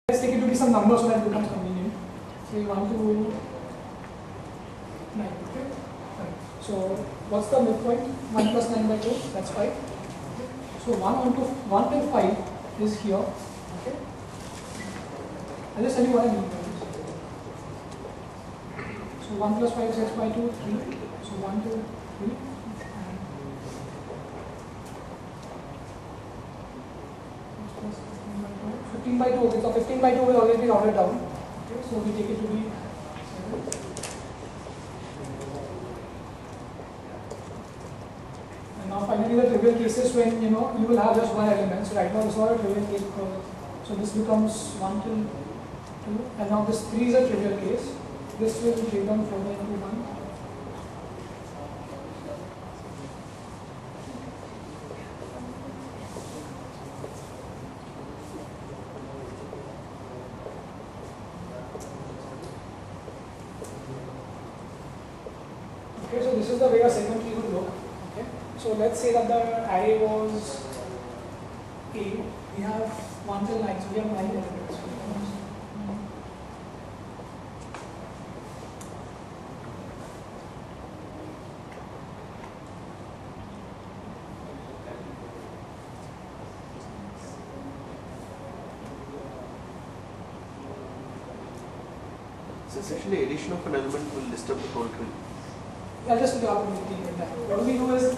Let's take it to be some numbers so that it becomes convenient. So you want to 9, okay? Fine. So what's the midpoint? 1 plus 9 by 2, that's 5. Okay. So 1 till 5 is here. Okay. I'll just tell you what I mean by this. So 1 plus 5 is x by 2, 3. So 1, 2, 3. 15 by 2, okay, so 15 by 2 will always be rounded down. Okay, so we take it to be 7. And now finally the trivial cases when you will have just one element. So right now this is not a trivial case because so this becomes 1 till 2, and now this 3 is a trivial case. This will break down further into 1. Okay, so this is the way a segment tree would look. Okay, so let's say that the array was A. We have 1 till 9, so we have 9 elements. So essentially, addition of an element will disturb the whole tree. I'll just do that. What we do is,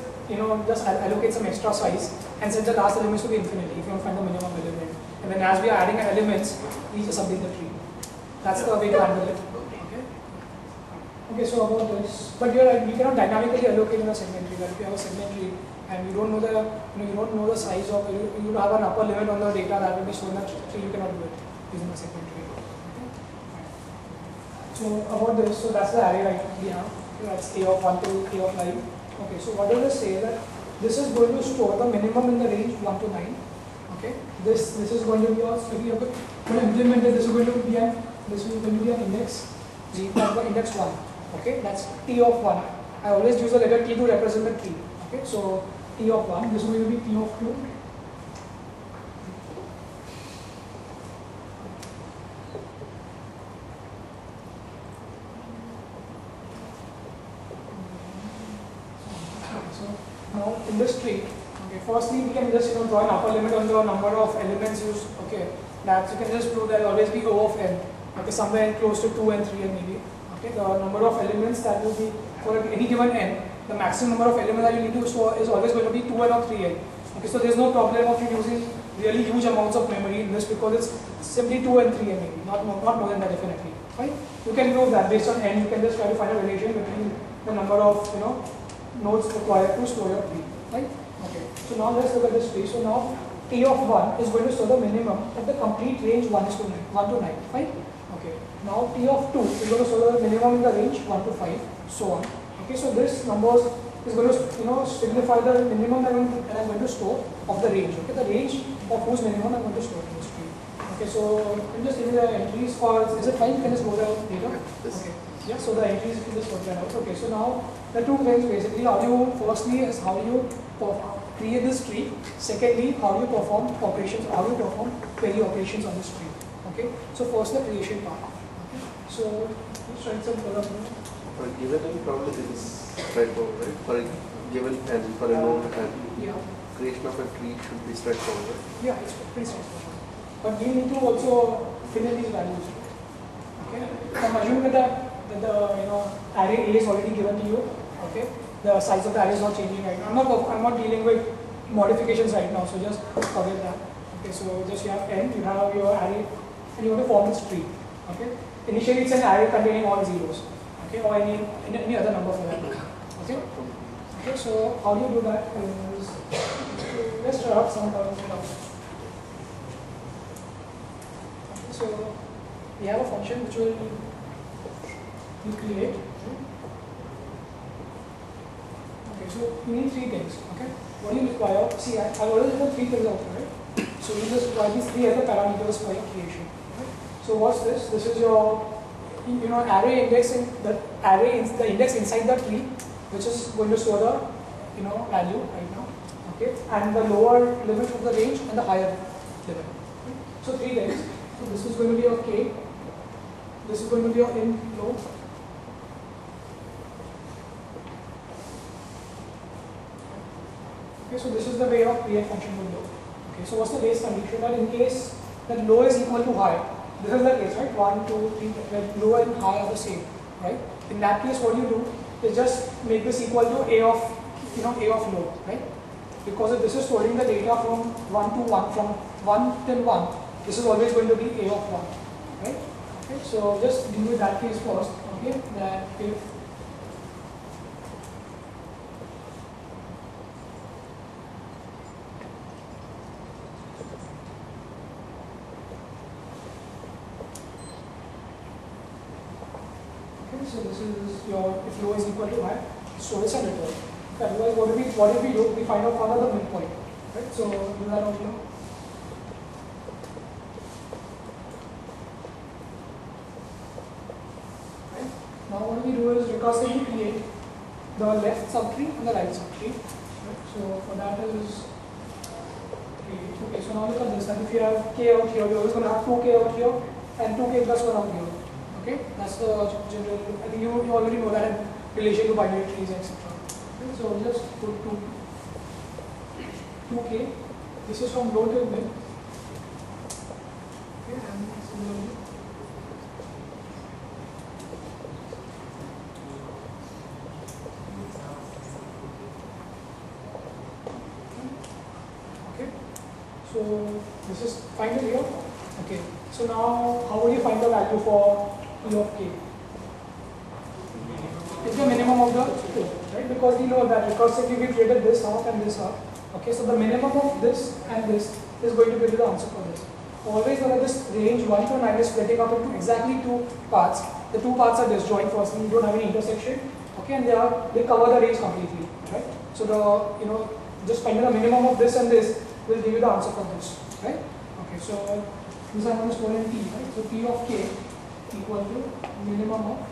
just allocate some extra size and set the last elements to be infinity if you want to find the minimum element. And then as we are adding elements, we just update the tree. That's the way to handle it. Okay. Okay. So about this, but you cannot dynamically allocate in a segment tree. Like if you have a segment tree and you don't know the size of you have an upper limit on the data that will be stored in that tree, you cannot do it using a segment tree. Okay. So about this, so that's the array right we have. That's A of 1 to A of 9. Okay, so what does this say? That this is going to store the minimum in the range 1 to 9. Okay, this is going to be our, if you have to implement it, this is going to be an index G for index 1. Okay, that's T of 1. I always use the letter T to represent the tree. Okay, so T of 1, this is going to be T of 2. Now in this tree, okay, firstly we can just draw an upper limit on the number of elements used. Okay, that you can just prove that will always be O of n. Okay, somewhere close to 2 and 3 and maybe. Okay, the number of elements that will be for any given n, the maximum number of elements that you need to store is always going to be 2n or 3n. Okay, so there is no problem of you using really huge amounts of memory in this because it's simply 2 and 3n maybe, not more than that definitely. Right? You can prove that based on n, you can just try to find a relation between the number of nodes required to store your tree, right? Okay. So now let's look at this tree. So now T of 1 is going to store the minimum of the complete range 1 to 9, right? Okay. Now T of 2 is going to store the minimum in the range 1 to 5, so on. Okay. So this numbers is going to signify the minimum that I'm going to store of the range. Okay. The range of whose minimum I'm going to store in this tree. Okay. So I'm just giving the entries for. Is it fine? You can just go down later. Okay. Yeah, so the entries you can just work that out. Okay, so now the two things basically, firstly is how you create this tree. Secondly, how you perform operations, how you perform query operations on this tree. Okay, so first the creation part. Okay, so let's try some further. For a given n, probably this is straightforward, right? For a given n, for a known n, yeah, creation of a tree should be straightforward. Yeah, it's pretty straightforward. But we need to also fill in these values. Okay, I'm assuming that the array A is already given to you. Okay, the size of the array is not changing right now. I'm not dealing with modifications right now, so just forget that. Okay, so just you have n, you have your array, and you want to form this tree. Okay, initially it's an array containing all zeros. Okay, or any other number for that. Okay. Okay, so how do you do that? Is let's try out some terms now. Okay, so we have a function which will you create. Okay, so you need 3 things. Okay, what do you require? See, I already put 3 things out here, right? So you just require these 3 other parameters for your creation. Okay? So what's this? This is your array index in the array the index inside the tree, which is going to store the value right now. Okay, and the lower limit of the range and the higher limit. Okay? So 3 things. So this is going to be your K, this is going to be your in low. Okay, so this is the way of create function with low. Okay, so what's the base condition? That in case that low is equal to high, this is the case, right? 1, 2, 3, when low and high are the same, right? In that case, what you do is just make this equal to a of, a of low, right? Because if this is storing the data from 1 to 1, from 1 till 1, this is always going to be a of 1, right? Okay, so just deal with that case first, okay? That if so this is your, if low is equal to high, store this and return. Otherwise, what if we do? We find out what are the midpoint, right? So do that out here. Right? Now what we do is recursively create the left subtree and the right subtree. Right? So for that is create. Okay, so now look at this. That if you have k out here, you're always going to have 2k out here and 2k plus 1 out here. Okay, that's the general. I think you already know that in relation to binary trees, etc. Okay, so just put 2k. This is from low till mid. Okay, and similarly. Okay, so this is final here. Okay, so now how will you find the value for P of k? It's the minimum of the two, right? Because we know that recursively we created this half and this half. Okay, so the minimum of this and this is going to be the answer for this. Always remember this range 1 to 9 is splitting up into exactly two parts. The two parts are disjoint firstly, you don't have any intersection. Okay, and they cover the range completely, right? So the just finding the minimum of this and this will give you the answer for this, right? Okay, so this I'm going to store in P, right? So P of k equal to minimum of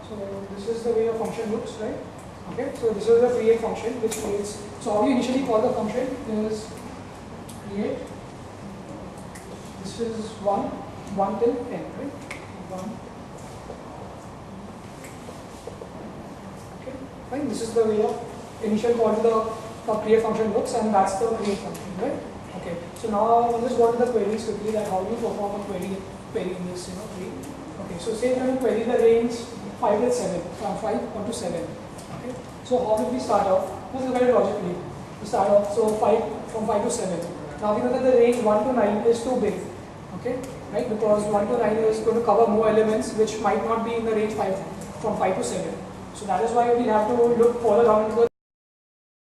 so this is the way a function looks, right? Okay, so this is the create function which creates. So how you initially call the function is create. This is 1 till n, right? 1. Right? This is the way of initial call to the create function looks, and that's the create function, right? Okay. So now we'll just go to the queries quickly, that how you perform a query in this tree. Okay. So say you query the range 5 till 7, from 5 on to 7. Okay. So how will we start off? Let's look at it logically. We start off from 5 to 7. Now we know that the range 1 to 9 is too big. Okay, right? Because 1 to 9 is going to cover more elements which might not be in the range 5 from 5 to 7. So that is why we have to look further down into the